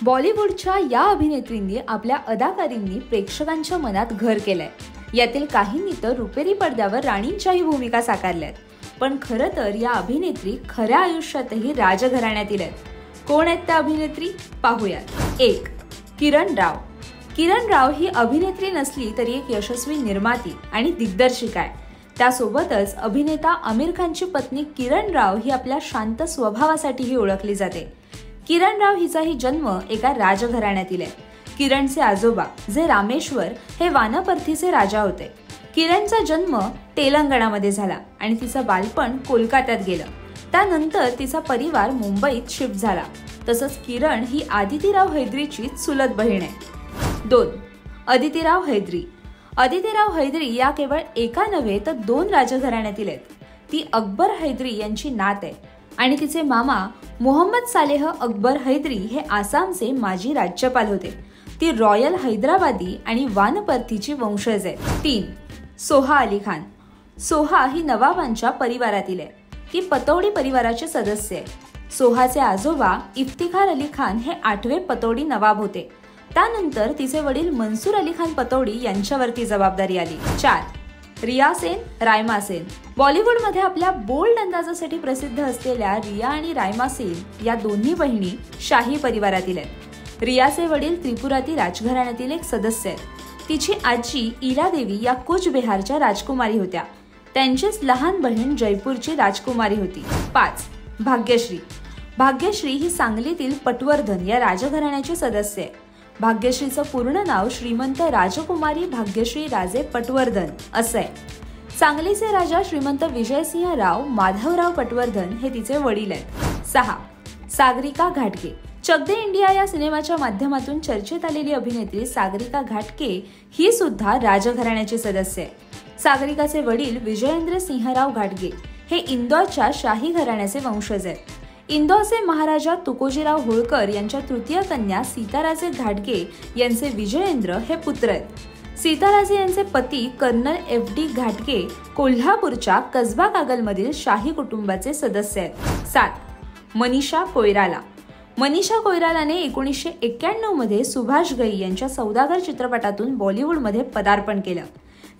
बॉलिवूडच्या या अभिनेत्रींनी आपल्या अदाकारींनी प्रेक्षकांच्या मनात घर केलंय। यातील काहींनी तर रुपेरी पडद्यावर राणींच्याही भूमिका साकारल्यात। पण खरं तर या अभिनेत्री खऱ्या आयुष्यातही राजघराण्यातील आहेत। कोण आहेत त्या अभिनेत्री पाहूयात। 1. किरण राव। किरण राव ही अभिनेत्री नसली तरी एक यशस्वी निर्माती आणि दिग्दर्शिका आहे। त्यासोबतच अभिनेता आमिर खानची पत्नी किरण राव ही आपल्या शांत स्वभावासाठीही ओळखली जाते। किरण राव हिचाही जन्म एका राजघराण्यातील आहे। किरणचे आजोबा जे रामेश्वर हे वानपर्थीचे राजा होते। किरणचा जन्म तेलंगणामध्ये झाला आणि तिचं बालपण कोलकात्यात गेलं। त्यानंतर तिचा परिवार मुंबईत शिफ्ट झाला। तसंच किरण ही आदितीराव हैदरीची चुलत बहीण आहे। 2. अदितीराव हैदरी। अदितीराव हैदरी या केवळ एका नव्हे तर 2 राजघराण्यातील आहेत। ती अकबर हैदरी यांची नात आहे आणि तिचे मामा मोहम्मद सालेह अकबर हैदरी हे आसामचे माजी राज्यपाल होते। ती रॉयल हैदराबादी आणि वानपर्थीची वंशज आहे। 3. सोहा अली खान। सोहा ही नवाबांच्या परिवारातील आहे। ती पतौडी परिवाराचे सदस्य आहे। सोहाचे आजोबा इफ्तिखार अली खान हे 8वे पतौडी नवाब होते। त्यानंतर तिचे वडील मनसूर अली खान पतौडी यांच्यावरती जबाबदारी आली। 4. रिया सेन, रायमा सेन। बॉलिवूडमध्ये आपल्या बोल्ड अंदाजासाठी प्रसिद्ध असलेल्या रिया आणि रायमा सेन या दोन्ही बहिणी शाही परिवारातील आहेत। रियाचे वडील त्रिपुराती राजघराण्यातील एक सदस्य आहेत। तिची आजी इला देवी या कूच बिहारच्या राजकुमारी होत्या। त्यांचीच लहान बहीण जयपूरची राजकुमारी होती। 5. भाग्यश्री। भाग्यश्री ही सांगलीतील पटवर्धन या राजघराण्याची सदस्य आहे। भाग्यश्रीचं पूर्ण नाव श्रीमंत राजकुमारी भाग्यश्री राजे पटवर्धन असं आहे। सांगलीचे राजा श्रीमंत विजयसिंह राव माधवराव पटवर्धन हे तिचे वडील आहेत। 6. सागरिका घाटगे। चक दे इंडिया या सिनेमाच्या माध्यमातून चर्चेत आलेली अभिनेत्री सागरिका घाटगे ही सुद्धा राजघराण्याची सदस्य आहे। सागरिकाचे वडील विजयेंद्र सिंहराव घाटगे हे इंदौरच्या शाही घराण्याचे वंशज आहेत। इंदौरचे महाराजा तुकोजीराव होळकर यांच्या तृतीय कन्या सीताराजे घाटगे यांचे विजयेंद्र हे पुत्र आहेत। सीताराजे यांचे पती कर्नल FD घाटगे कोल्हापूरच्या कसबा कागलमधील शाही कुटुंबाचे सदस्य आहेत। 7. मनीषा कोयराला। मनीषा कोयरालाने 1991 मध्ये सुभाष घई यांच्या सौदागर चित्रपटातून बॉलिवूडमध्ये पदार्पण केलं।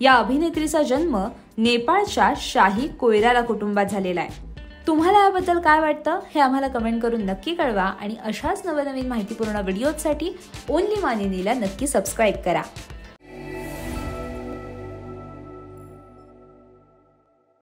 या अभिनेत्रीचा जन्म नेपाळच्या शाही कोयराला कुटुंबात झालेला आहे। तुम्हाला याबद्दल काय वाटतं हे आम्हाला कमेंट करून नक्की कळवा आणि अशाच नवनवीन माहितीपूर्ण व्हिडिओसाठी ओनली मानिनीला नक्की सबस्क्राईब करा।